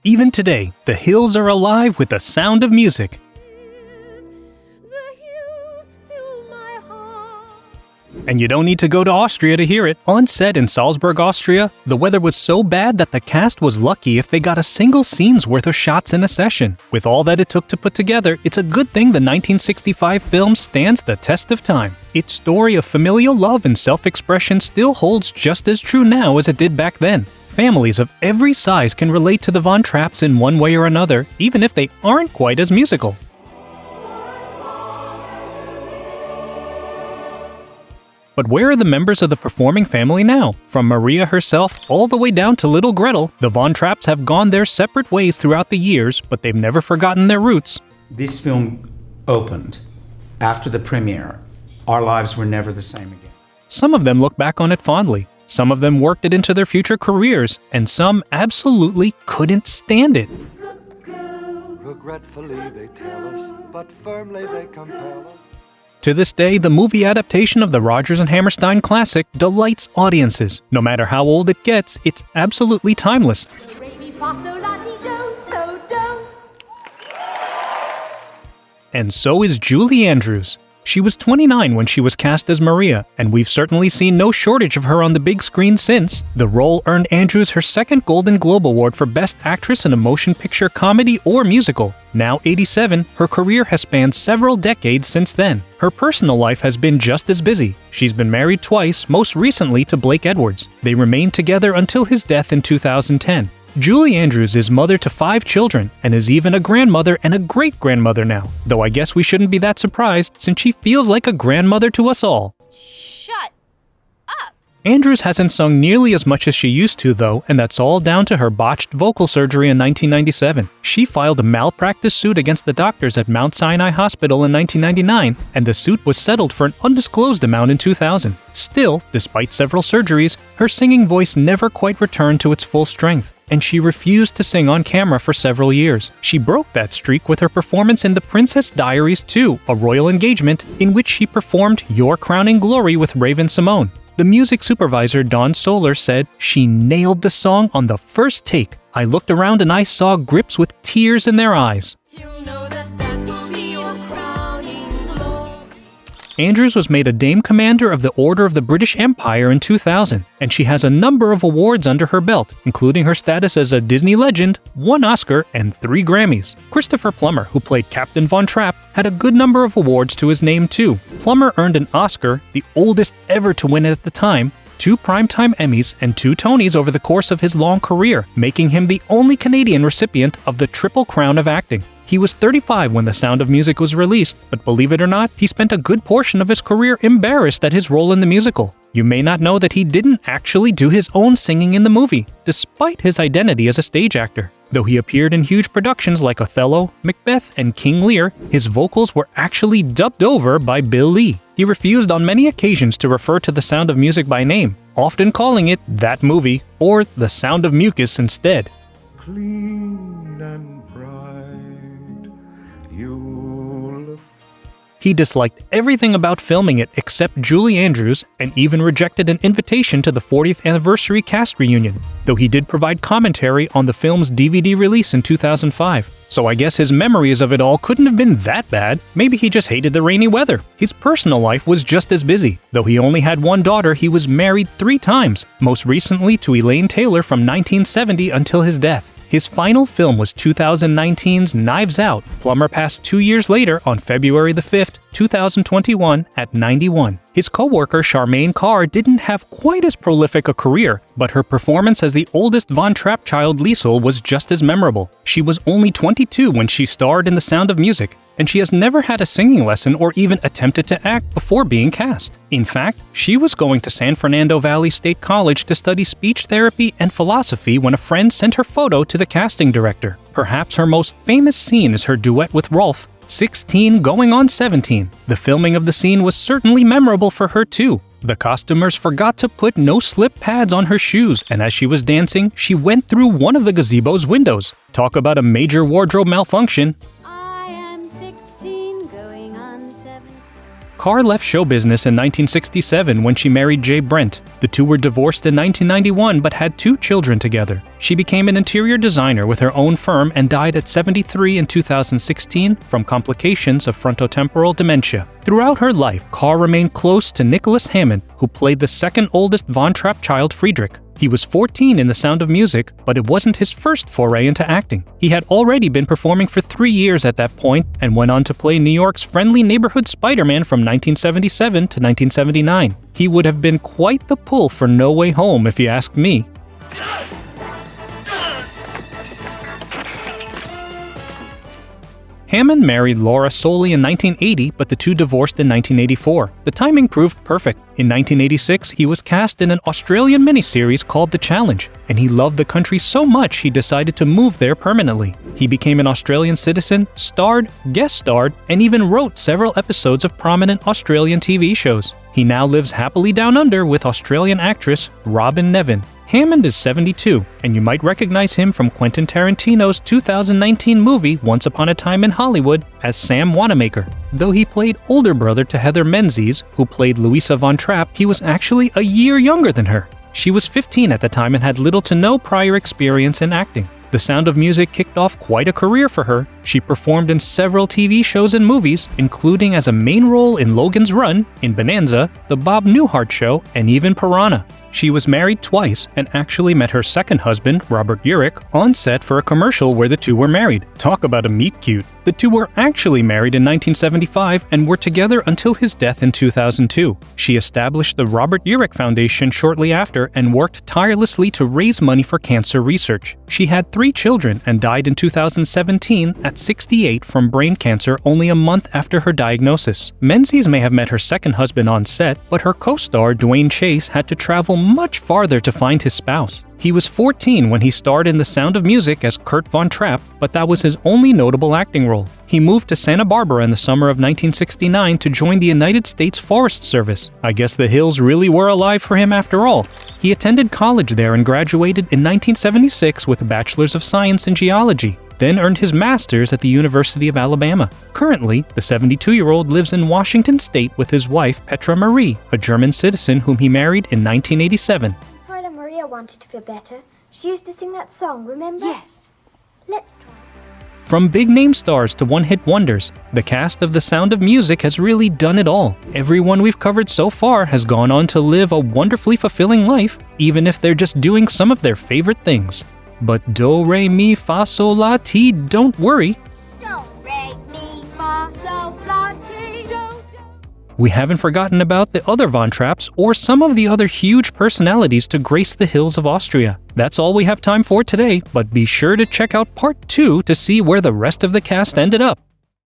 Even today, the hills are alive with the sound of music. And you don't need to go to Austria to hear it. On set in Salzburg, Austria, the weather was so bad that the cast was lucky if they got a single scene's worth of shots in a session. With all that it took to put together, it's a good thing the 1965 film stands the test of time. Its story of familial love and self-expression still holds just as true now as it did back then. Families of every size can relate to the Von Trapps in one way or another, even if they aren't quite as musical. But where are the members of the performing family now? From Maria herself all the way down to little Gretel, the Von Trapps have gone their separate ways throughout the years, but they've never forgotten their roots. This film opened after the premiere. Our lives were never the same again. Some of them look back on it fondly. Some of them worked it into their future careers, and some absolutely couldn't stand it. Regretfully they tell us, but firmly they compel us. To this day, the movie adaptation of the Rodgers and Hammerstein classic delights audiences. No matter how old it gets, it's absolutely timeless. And so is Julie Andrews. She was 29 when she was cast as Maria, and we've certainly seen no shortage of her on the big screen since. The role earned Andrews her second Golden Globe Award for Best Actress in a Motion Picture Comedy or Musical. Now 87, her career has spanned several decades since then. Her personal life has been just as busy. She's been married twice, most recently to Blake Edwards. They remained together until his death in 2010. Julie Andrews is mother to 5 children and is even a grandmother and a great-grandmother now, though I guess we shouldn't be that surprised since she feels like a grandmother to us all. Shut up! Andrews hasn't sung nearly as much as she used to, though, and that's all down to her botched vocal surgery in 1997. She filed a malpractice suit against the doctors at Mount Sinai Hospital in 1999, and the suit was settled for an undisclosed amount in 2000. Still, despite several surgeries, her singing voice never quite returned to its full strength, and she refused to sing on camera for several years. She broke that streak with her performance in The Princess Diaries 2, a royal engagement, in which she performed Your Crowning Glory with Raven-Symoné. The music supervisor, Don Soler, said, "She nailed the song on the first take. I looked around and I saw grips with tears in their eyes." Andrews was made a Dame Commander of the Order of the British Empire in 2000, and she has a number of awards under her belt, including her status as a Disney legend, 1 Oscar, and 3 Grammys. Christopher Plummer, who played Captain von Trapp, had a good number of awards to his name too. Plummer earned an Oscar, the oldest ever to win it at the time, 2 Primetime Emmys, and 2 Tonys over the course of his long career, making him the only Canadian recipient of the Triple Crown of acting. He was 35 when The Sound of Music was released, but believe it or not, he spent a good portion of his career embarrassed at his role in the musical. You may not know that he didn't actually do his own singing in the movie, despite his identity as a stage actor. Though he appeared in huge productions like Othello, Macbeth, and King Lear, his vocals were actually dubbed over by Bill Lee. He refused on many occasions to refer to The Sound of Music by name, often calling it That Movie or The Sound of Mucus instead. Clean and bright, you look. He disliked everything about filming it except Julie Andrews and even rejected an invitation to the 40th anniversary cast reunion, though he did provide commentary on the film's DVD release in 2005. So I guess his memories of it all couldn't have been that bad. Maybe he just hated the rainy weather. His personal life was just as busy. Though he only had 1 daughter, he was married 3 times, most recently to Elaine Taylor from 1970 until his death. His final film was 2019's Knives Out. Plummer passed 2 years later on February the 5th, 2021 at 91. His co-worker Charmaine Carr didn't have quite as prolific a career, but her performance as the oldest Von Trapp child Liesl was just as memorable. She was only 22 when she starred in The Sound of Music, and she has never had a singing lesson or even attempted to act before being cast. In fact, she was going to San Fernando Valley State College to study speech therapy and philosophy when a friend sent her photo to the casting director. Perhaps her most famous scene is her duet with Rolf, 16 going on 17. The filming of the scene was certainly memorable for her too. The costumers forgot to put no-slip pads on her shoes, and as she was dancing, she went through one of the gazebo's windows. Talk about a major wardrobe malfunction. Carr left show business in 1967 when she married Jay Brent. The two were divorced in 1991 but had 2 children together. She became an interior designer with her own firm and died at 73 in 2016 from complications of frontotemporal dementia. Throughout her life, Carr remained close to Nicholas Hammond, who played the second oldest Von Trapp child, Friedrich. He was 14 in The Sound of Music, but it wasn't his first foray into acting. He had already been performing for 3 years at that point and went on to play New York's friendly neighborhood Spider-Man from 1977 to 1979. He would have been quite the pull for No Way Home if you ask me. Hammond married Laura Soley in 1980, but the two divorced in 1984. The timing proved perfect. In 1986, he was cast in an Australian miniseries called The Challenge, and he loved the country so much he decided to move there permanently. He became an Australian citizen, starred, guest starred, and even wrote several episodes of prominent Australian TV shows. He now lives happily down under with Australian actress Robin Nevin. Hammond is 72, and you might recognize him from Quentin Tarantino's 2019 movie Once Upon a Time in Hollywood as Sam Wanamaker. Though he played older brother to Heather Menzies, who played Louisa Von Trapp, he was actually a year younger than her. She was 15 at the time and had little to no prior experience in acting. The Sound of Music kicked off quite a career for her. She performed in several TV shows and movies, including as a main role in Logan's Run, in Bonanza, The Bob Newhart Show, and even Piranha. She was married twice and actually met her second husband, Robert Urich, on set for a commercial where the two were married. Talk about a meet-cute. The two were actually married in 1975 and were together until his death in 2002. She established the Robert Urich Foundation shortly after and worked tirelessly to raise money for cancer research. She had 3 children and died in 2017 at 68 from brain cancer only a month after her diagnosis. Menzies may have met her second husband on set, but her co-star Dwayne Chase had to travel much farther to find his spouse. He was 14 when he starred in The Sound of Music as Kurt Von Trapp, but that was his only notable acting role. He moved to Santa Barbara in the summer of 1969 to join the United States Forest Service. I guess the hills really were alive for him after all. He attended college there and graduated in 1976 with a Bachelor's of Science in Geology, then earned his master's at the University of Alabama. Currently, the 72-year-old lives in Washington State with his wife Petra Marie, a German citizen whom he married in 1987. Maria wanted to feel better. She used to sing that song, remember? Yes. Let's try. From big-name stars to one-hit wonders, the cast of The Sound of Music has really done it all. Everyone we've covered so far has gone on to live a wonderfully fulfilling life, even if they're just doing some of their favorite things. But do, re, mi, fa, sol, la, ti, don't worry. Do, re, mi, fa, sol, la, ti, do. We haven't forgotten about the other Von Trapps or some of the other huge personalities to grace the hills of Austria. That's all we have time for today, but be sure to check out part 2 to see where the rest of the cast ended up.